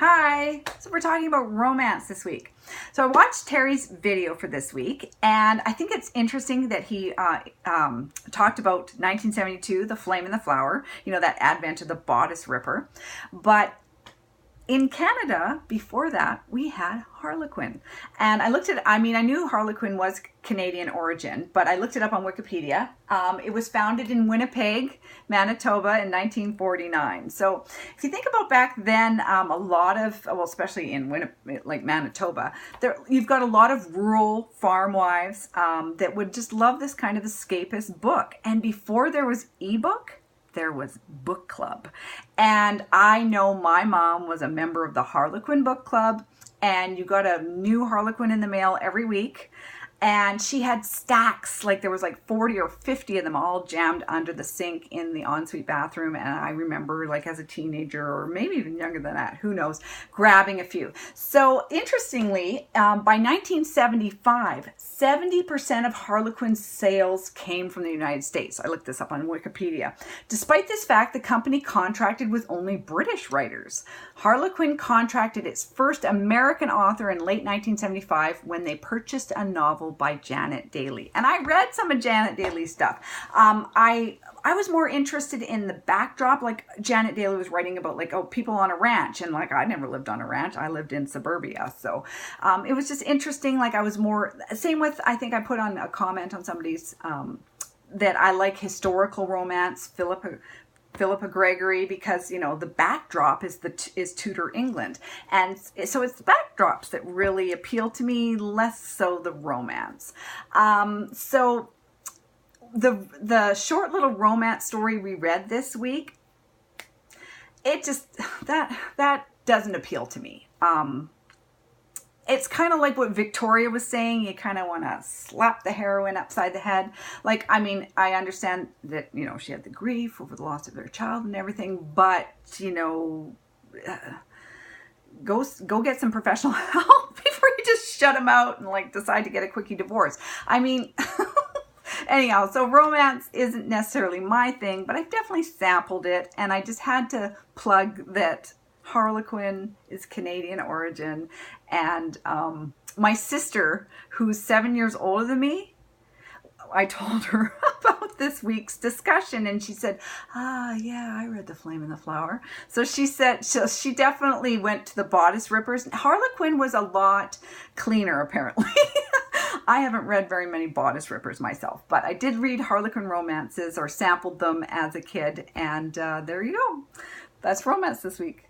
Hi! So we're talking about romance this week. So I watched Terry's video for this week, and I think it's interesting that he talked about 1972, The Flame and the Flower, you know, that advent of the bodice ripper. But in Canada, before that, we had Harlequin. And I looked at, I knew Harlequin was Canadian origin, but I looked it up on Wikipedia. It was founded in Winnipeg, Manitoba in 1949. So if you think about back then, a lot of, well, especially in Manitoba, you've got a lot of rural farm wives that would just love this kind of escapist book. And before there was ebook, there was book club. And I know my mom was a member of the Harlequin book club, and you got a new Harlequin in the mail every week. And she had stacks, like there was like 40 or 50 of them all jammed under the sink in the ensuite bathroom. And I remember, like, as a teenager, or maybe even younger than that, who knows, grabbing a few. So interestingly, by 1975, 70% of Harlequin sales came from the United States. I looked this up on Wikipedia. Despite this fact, the company contracted with only British writers. Harlequin contracted its first American author in late 1975 when they purchased a novel by Janet Daly. And I read some of Janet Daly's stuff. I was more interested in the backdrop. Like, Janet Daly was writing about, like, people on a ranch, and like, I never lived on a ranch. I lived in suburbia. So it was just interesting. Like, I was more, same with, I think I put on a comment on somebody's that I like historical romance, Philippa Gregory, because, you know, the backdrop is Tudor England. And so it's the backdrops that really appeal to me, less so the romance. So the short little romance story we read this week, it just, that doesn't appeal to me. It's kind of like what Victoria was saying. You kind of want to slap the heroine upside the head. Like, I understand that, you know, she had the grief over the loss of her child and everything, but, you know, go get some professional help before you just shut them out and, like, decide to get a quickie divorce. Anyhow, so romance isn't necessarily my thing, but I've definitely sampled it, and I just had to plug that Harlequin is Canadian origin. And my sister, who's 7 years older than me, I told her about this week's discussion, and she said, yeah, I read The Flame and the Flower. So she said, she definitely went to the bodice rippers. Harlequin was a lot cleaner, apparently. I haven't read very many bodice rippers myself, but I did read Harlequin romances, or sampled them as a kid, and there you go. That's romance this week.